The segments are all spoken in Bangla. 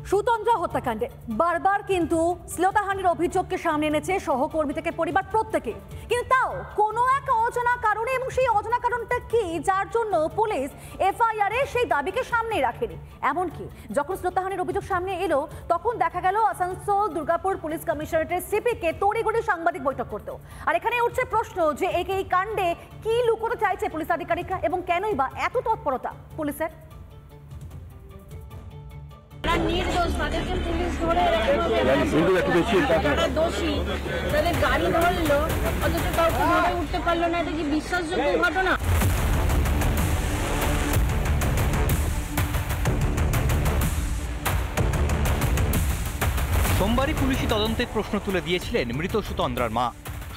সুতন্দ্রা হত্যাকাণ্ডে বারবার কিন্তু শ্লীলতাহানির অভিযোগকে সামনে এনেছে সহকর্মী থেকে পরিবার প্রত্যেকে, কিন্তু তাও কোনো এক অজানা কারণে, এবং সেই অজানা কারণটা কি যার জন্য পুলিশ এফআইআর এ সেই দাবিকে সামনে রাখেনি। এমনকি যখন শ্লীলতাহানির অভিযোগ সামনে এলো তখন দেখা গেল আসানসোল দুর্গাপুর পুলিশ কমিশনারেটের সিপিকে তড়িঘড়ি সাংবাদিক বৈঠক করতেও। আর এখানে উঠছে প্রশ্ন যে এই কাণ্ডে কি লুকোতে চাইছে পুলিশ আধিকারিকরা এবং কেনই বা এত তৎপরতা পুলিশের। নির্দোষ, তাদেরকে পুলিশ ধরে দোষী, তাদের গাড়ি ধরলো অথচ কাউকে ধরে উঠতে পারলো না, এটা কি বিশ্বাসযোগ্য ঘটনা? সোমবারই পুলিশি তদন্তের প্রশ্ন তুলে দিয়েছিলেন মৃত সুতন্দ্রার মা।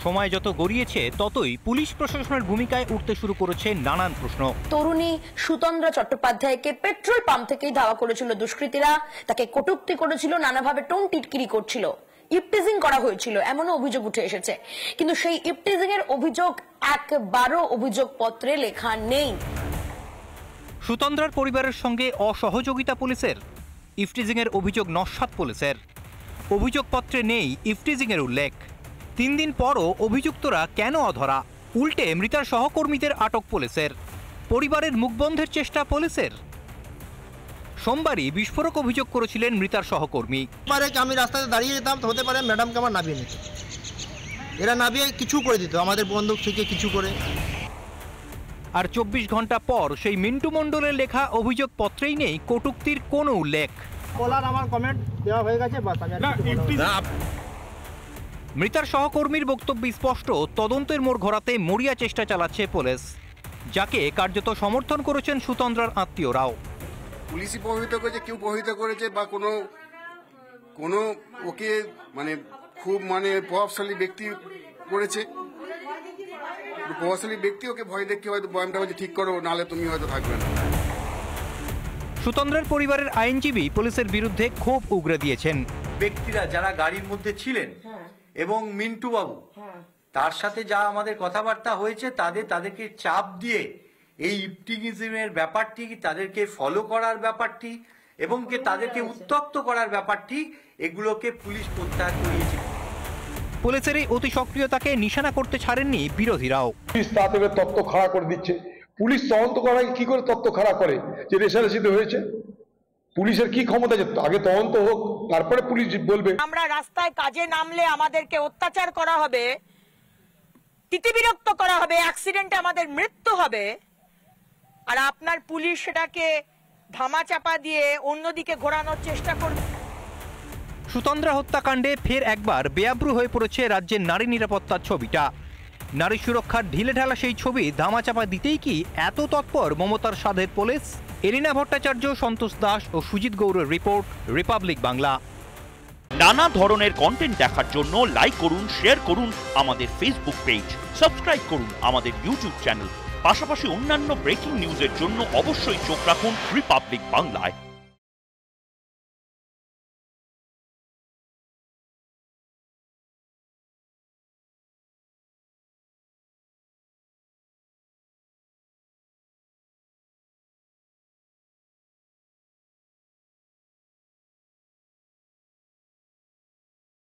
সময় যত গড়িয়েছে ততই পুলিশ প্রশাসনের ভূমিকায় উঠতে শুরু করেছে নানান প্রশ্ন। তরুণী সুতন্দ্রা চট্টোপাধ্যায়কে পেট্রোল পাম্প থেকেই ধাওয়া করেছিল দুষ্কৃতীরা, তাকে কটূক্তি করেছিল, নানাভাবে টোন টিটকিরি করছিল, ইপটিজিং করা হয়েছিল, এমনও অভিযোগ উঠে এসেছে। কিন্তু সেই ইপটিজিং এর অভিযোগ একবারও অভিযোগপত্রে লেখা নেই। সুতন্দ্রার পরিবারের সঙ্গে অসহযোগিতা পুলিশের, ইপটিজিং এর অভিযোগ নস্যাৎ পুলিশের। অভিযোগপত্রে নেই ইপটিজিং এর উল্লেখ। 3 দিন পরও অভিযুক্তরা কেন অধরা? উল্টে মৃতার সহকর্মীদের আটক পুলিশের, পরিবারের মুখ বন্ধের চেষ্টা পুলিশের। সোমবারই বিস্ফোরক অভিযোগ করেছিলেন মৃতার সহকর্মী। আমি রাস্তাতে দাঁড়িয়ে যেতাম, হতে পারে ম্যাডামকে আমার নামিয়ে নিত, এরা নামিয়ে কিছু করে দিত, আমাদের বন্দুক থেকে কিছু করে। আর 24 ঘন্টা পর সেই মিন্টু মণ্ডলের লেখা অভিযোগপত্রেই নেই কটূক্তির কোনো উল্লেখ। বলার আমার কমেন্ট দেওয়া হয়ে গেছে, বাস। মৃতার সহকর্মীর বক্তব্য স্পষ্ট, তদন্তের মোড় ঘোরাতে মরিয়া চেষ্টা চালাচ্ছে পুলিশ, যাকে কার্যত সমর্থন করেছেন সুতন্দ্রার আত্মীয়রাও। পুলিশই প্রভাবিত করেছে, কেউ প্রভাবিত করেছে, বা কোনো ওকে খুব প্রভাবশালী ব্যক্তি করেছে। প্রভাবশালী ব্যক্তি ওকে ভয় দেখে হয়তো বয়ানটা বলছে ঠিক করো, নাহলে তুমি হয়তো থাকবে না। সুতন্দ্রার পরিবারের আইনজীবী পুলিশের বিরুদ্ধে ক্ষোভ উগরে দিয়েছেন। ব্যক্তিরা যারা গাড়ির মধ্যে ছিলেন এবং মিন্টু বাবু, তার সাথে যা আমাদের কথাবার্তা হয়েছে, তাদেরকে চাপ দিয়ে এই ইপটিজিমের ব্যাপারটি, তাদেরকে ফলো করার ব্যাপারটি এবং তাদেরকে উত্ত্যক্ত করার ব্যাপারটি, এগুলোকে পুলিশ প্রত্যাহার করিয়েছে। পুলিশের এই অতি সক্রিয়তাকে নিশানা করতে ছাড়েননি বিরোধীরাও। পুলিশ তত্ত্ব খাড়া করে দিচ্ছে। পুলিশ তদন্ত করার আগে কি করে তত্ত্ব খাড়া করে যে রেষারেষিতে হয়েছে? পুলিশের কি ক্ষমতা যে আগে তদন্ত হোক তারপরে পুলিশ বলবে? আমরা রাস্তায় কাজে নামলে আমাদেরকে অত্যাচার করা হবে, তিতিবিরক্ত করা হবে, অ্যাক্সিডেন্টে আমাদের মৃত্যু হবে, আর আপনার পুলিশ সেটাকে ধামাচাপা দিয়ে অন্যদিকে ঘোরানোর চেষ্টা করবে। সুতন্দ্রা হত্যাকাণ্ডে ফের একবার বেআব্রু হয়ে পড়েছে রাজ্যের নারী নিরাপত্তার ছবিটা। নারী সুরক্ষার ঢিলেঢালা সেই ছবি ধামাচাপা দিতেই কি এত তৎপর মমতার সাধের পুলিশ? এলিনা ভট্টাচার্য, সন্তোষ দাস ও সুজিত গৌড়ের রিপোর্ট, রিপাবলিক বাংলা। নানা ধরনের কন্টেন্ট দেখার জন্য লাইক করুন, শেয়ার করুন আমাদের ফেসবুক পেজ, সাবস্ক্রাইব করুন আমাদের ইউটিউব চ্যানেল। পাশাপাশি অন্যান্য ব্রেকিং নিউজের জন্য অবশ্যই চোখ রাখুন রিপাবলিক বাংলায়।